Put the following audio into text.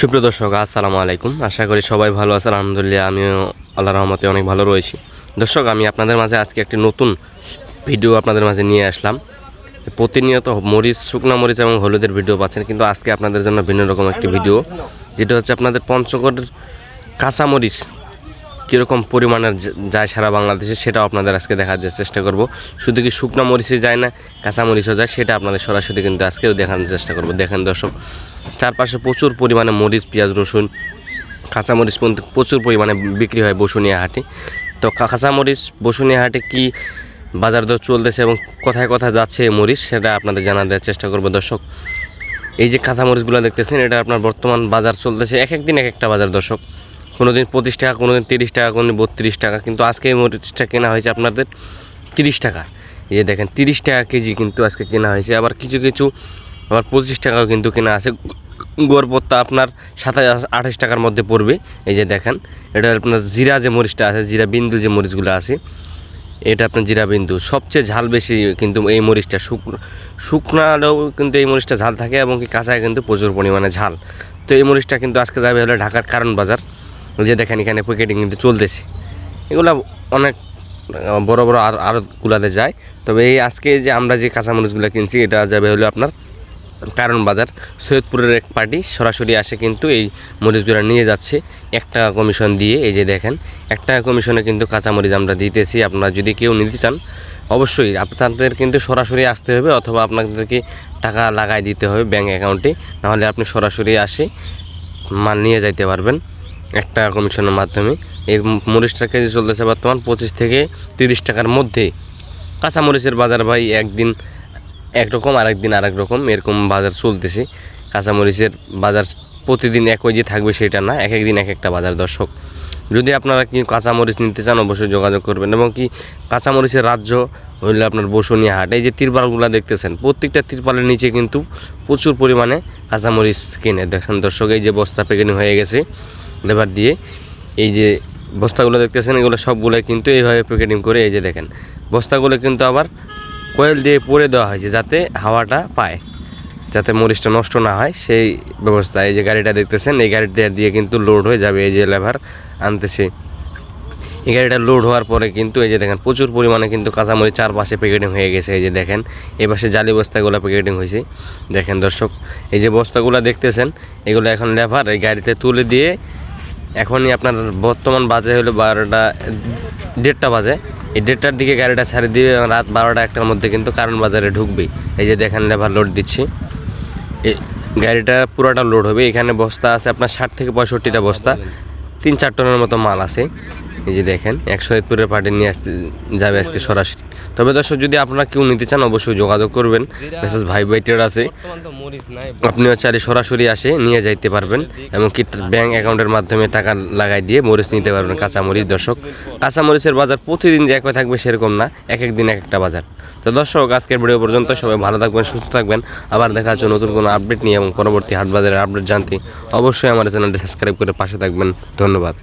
সুপ্রিয় দর্শক, আসসালামু আলাইকুম। আশা করি সবাই ভালো আছেন। আলহামদুলিল্লাহ আমিও আল্লাহর রহমতে অনেক ভালো রয়েছি। দর্শক, আমি আপনাদের মাঝে আজকে একটি নতুন ভিডিও আপনাদের মাঝে নিয়ে আসলাম। প্রতিনিয়ত মরিচ, শুকনা মরিচ এবং হলুদের ভিডিও পাচ্ছেন, কিন্তু আজকে আপনাদের জন্য ভিন্ন রকম একটি ভিডিও, যেটা হচ্ছে আপনাদের পঞ্চগড়ের কাঁচামরিচ কীরকম পরিমাণের যায় সারা বাংলাদেশে, সেটাও আপনাদের আজকে দেখার চেষ্টা করব। শুধু কি শুকনা মরিচে যায় না, কাঁচামরিচও যায়, সেটা আপনাদের সরাসরি কিন্তু আজকেও দেখানোর চেষ্টা করব। দেখেন দর্শক, চারপাশে প্রচুর পরিমাণে মরিচ, পেঁয়াজ, রসুন, কাঁচামরিচ প্রচুর পরিমাণে বিক্রি হয় বসুনিয়া হাটে। তো কাঁচামরিচ বসুনিয়া হাটে কী বাজার দর চলতেছে এবং কোথায় কোথায় যাচ্ছে এই মরিচ, সেটা আপনাদের জানা দেওয়ার চেষ্টা করব। দর্শক, এই যে কাঁচামরিচগুলো দেখতেছেন, এটা আপনার বর্তমান বাজার চলতেছে এক একদিন এক একটা বাজার। দর্শক, কোনো দিন 25 টাকা, কোনো দিন 30 টাকা, কোনো দিন 32 টাকা, কিন্তু আজকে এই মরিচটা কেনা হয়েছে আপনাদের 30 টাকা। এই যে দেখেন, 30 টাকা কেজি কিন্তু আজকে কেনা হয়েছে। আবার কিছু কিছু আবার 25 টাকাও কিন্তু কেনা আছে। গড়পত্তা আপনার 27-28 টাকার মধ্যে পড়বে। এই যে দেখেন, এটা আপনার জিরা যে মরিচটা আছে, জিরা বিন্দু যে মরিচগুলো আছে, এটা আপনার জিরা বিন্দু সবচেয়ে ঝাল বেশি কিন্তু এই মরিচটা। শুকনালেও কিন্তু এই মরিচটা ঝাল থাকে এবং কি কাঁচায় কিন্তু প্রচুর পরিমাণে ঝাল। তো এই মরিচটা কিন্তু আজকে যাবে হলো ঢাকার কারণ বাজার। যে দেখেন, এখানে প্যাকেটিং কিন্তু চলতেছে। এগুলো অনেক বড় বড় আড়তগুলাতে যায়। তবে এই আজকে যে আমরা যে কাঁচামরিচগুলো কিনছি, এটা যাবে হলো আপনার কারণ বাজার। সৈয়দপুরের এক পার্টি সরাসরি আসে কিন্তু এই মরিচগুলো নিয়ে যাচ্ছে 1 টাকা কমিশন দিয়ে। এই যে দেখেন, 1 টাকা কমিশনে কিন্তু কাঁচামরিচ আমরা দিতেছি। আপনারা যদি কেউ নিতে চান, অবশ্যই আপনাদের কিন্তু সরাসরি আসতে হবে, অথবা আপনাদেরকে টাকা লাগাই দিতে হবে ব্যাঙ্ক অ্যাকাউন্টে। নাহলে আপনি সরাসরি আসে মাল নিয়ে যাইতে পারবেন 1 টাকা কমিশনের মাধ্যমে। এই মরিচটার কেজি চলতেছে বর্তমান 25 থেকে 30 টাকার মধ্যে। কাঁচামরিচের বাজার ভাই একদিন একরকম, আরেকদিন আরেক রকম, এরকম বাজার চলতেছে। কাঁচামরিচের বাজার প্রতিদিন একই যে থাকবে সেটা না, এক একদিন এক একটা বাজার। দর্শক, যদি আপনারা কি কাঁচামরিচ নিতে চান, অবশ্যই যোগাযোগ করবেন। এবং কি কাঁচামরিচের রাজ্য হইলে আপনার বসুনিয়া হাট। এই যে তিরপালগুলো দেখতেছেন, প্রত্যেকটা তিরপালের নিচে কিন্তু প্রচুর পরিমাণে কাঁচামরিচ কিনে। দেখেন দর্শক, এই যে বস্তা প্যাকেটিং হয়ে গেছে লেবার দিয়ে। এই যে বস্তাগুলো দেখতেছেন, এগুলো সবগুলোই কিন্তু এইভাবে প্যাকেটিং করে, এই যে দেখেন, বস্তাগুলো কিন্তু আবার কয়েল দিয়ে পরে দেওয়া হয়েছে যাতে হাওয়াটা পায়, যাতে মরিচটা নষ্ট না হয়, সেই ব্যবস্থা। এই যে গাড়িটা দেখতেছেন, এই গাড়িটা দিয়ে কিন্তু লোড হয়ে যাবে। এই যে লেবার আনতেছে, এই গাড়িটা লোড হওয়ার পরে কিন্তু এই যে দেখেন, প্রচুর পরিমাণে কিন্তু কাঁচামরিচ চারপাশে প্যাকেটিং হয়ে গেছে। এই যে দেখেন, এই পাশে জালি বস্তাগুলো প্যাকেটিং হয়েছে। দেখেন দর্শক, এই যে বস্তাগুলো দেখতেছেন, এগুলো এখন লেবার এই গাড়িতে তুলে দিয়ে, এখনই আপনার বর্তমান বাজে হলো 1:30 বাজে। এই 1:30টার দিকে গাড়িটা ছাড়ে দিয়ে রাত 12টা-1টার মধ্যে কিন্তু কারণ বাজারে ঢুকবে। এই যে দেখেন, লেবার লোড দিচ্ছে, এই গাড়িটা পুরোটা লোড হবে। এখানে বস্তা আছে আপনার 60 থেকে 65টা বস্তা, 3-4 টনের মতো মাল আছে। এই যে দেখেন, সৈয়দপুরের পার্টি নিয়ে আসতে যাবে আজকে সরাসরি। তবে দর্শক, যদি আপনারা কেউ নিতে চান, অবশ্যই যোগাযোগ করবেন। মেসেজ ভাই বাইটের আছে, আপনিও চাইলে সরাসরি আসে নিয়ে যাইতে পারবেন, এবং কি ব্যাঙ্ক অ্যাকাউন্টের মাধ্যমে টাকা লাগাই দিয়ে মরিচ নিতে পারবেন কাঁচামরিচ। দর্শক, কাঁচামরিচের বাজার প্রতিদিন যে একই থাকবে সেরকম না, এক একদিন এক একটা বাজার। তো দর্শক, আজকের ভিডিও পর্যন্ত। সবাই ভালো থাকবেন, সুস্থ থাকবেন। আবার দেখা হচ্ছে নতুন কোনো আপডেট নিয়ে, এবং পরবর্তী হাট বাজারের আপডেট জানতে অবশ্যই আমার চ্যানেলটি সাবস্ক্রাইব করে পাশে থাকবেন। ধন্যবাদ।